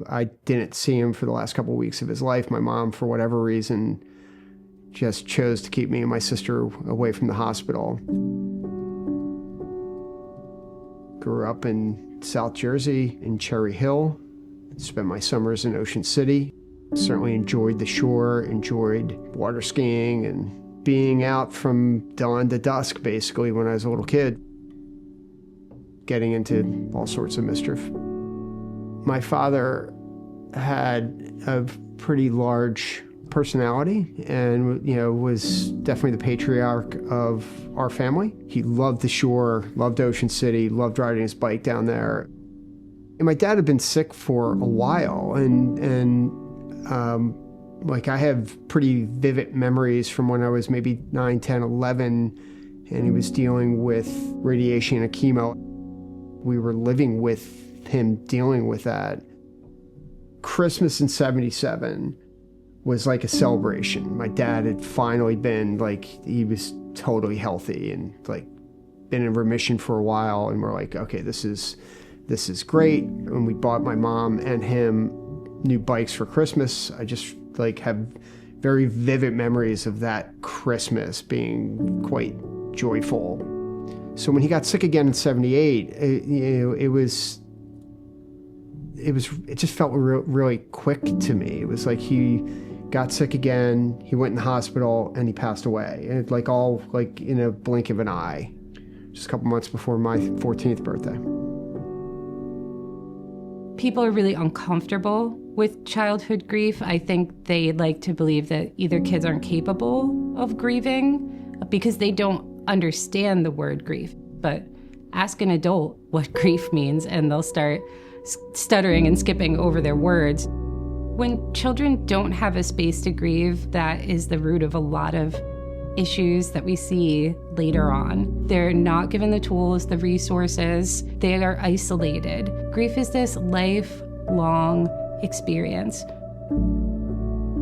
I didn't see him for the last couple of weeks of his life. My mom, for whatever reason, just chose to keep me and my sister away from the hospital. Grew up in South Jersey, in Cherry Hill. Spent my summers in Ocean City. Certainly enjoyed the shore, enjoyed water skiing and being out from dawn to dusk, basically, when I was a little kid. Getting into all sorts of mischief. My father had a pretty large personality and, was definitely the patriarch of our family. He loved the shore, loved Ocean City, loved riding his bike down there. And my dad had been sick for a while, and I have pretty vivid memories from when I was maybe 9, 10, 11, and he was dealing with radiation and chemo. We were living with him dealing with that. Christmas in '77 was like a celebration. My dad had finally been, he was totally healthy and, been in remission for a while, and we're like, okay, this is great. And we bought my mom and him new bikes for Christmas. I just, have very vivid memories of that Christmas being quite joyful. So when he got sick again in '78, it just felt really quick to me. It was like he got sick again, he went in the hospital, and he passed away. And all in a blink of an eye, just a couple months before my 14th birthday. People are really uncomfortable with childhood grief. I think they like to believe that either kids aren't capable of grieving because they don't understand the word grief. But ask an adult what grief means, and they'll start stuttering and skipping over their words. When children don't have a space to grieve, that is the root of a lot of issues that we see later on. They're not given the tools, the resources. They are isolated. Grief is this lifelong experience.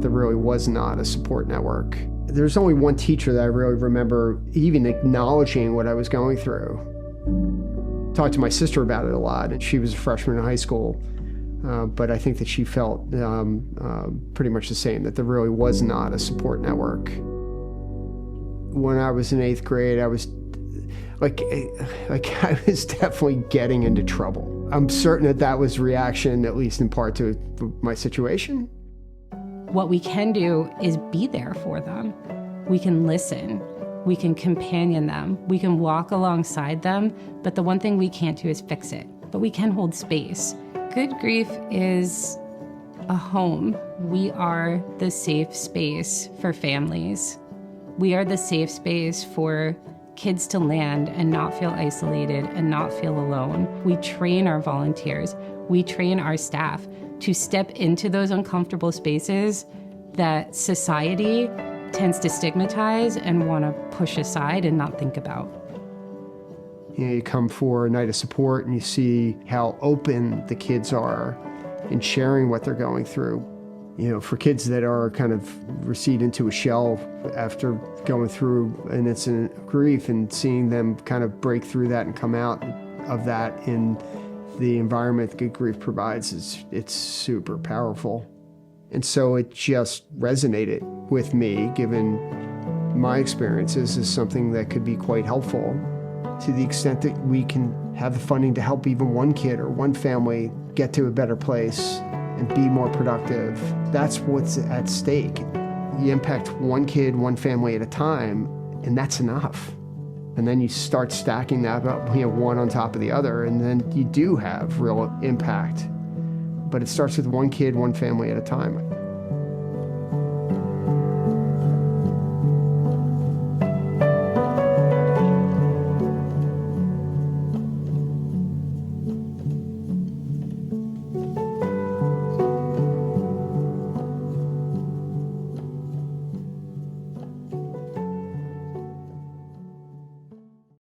There really was not a support network. There's only one teacher that I really remember even acknowledging what I was going through. Talked to my sister about it a lot, and she was a freshman in high school. But I think that she felt pretty much the same, that there really was not a support network. When I was in 8th grade, I was I was definitely getting into trouble. I'm certain that was reaction, at least in part, to my situation. What we can do is be there for them. We can listen. We can companion them. We can walk alongside them. But the one thing we can't do is fix it. But we can hold space. Good grief is a home. We are the safe space for families. We are the safe space for kids to land and not feel isolated and not feel alone. We train our volunteers. We train our staff to step into those uncomfortable spaces that society tends to stigmatize and want to push aside and not think about. You come for a night of support and you see how open the kids are in sharing what they're going through. For kids that are kind of recede into a shell after going through an incident of grief, and seeing them kind of break through that and come out of that in the environment that good grief provides, it's super powerful. And so it just resonated with me, given my experiences, as something that could be quite helpful. To the extent that we can have the funding to help even one kid or one family get to a better place and be more productive, that's what's at stake. You impact one kid, one family at a time, and that's enough. And then you start stacking that up, one on top of the other, and then you do have real impact. But it starts with one kid, one family at a time.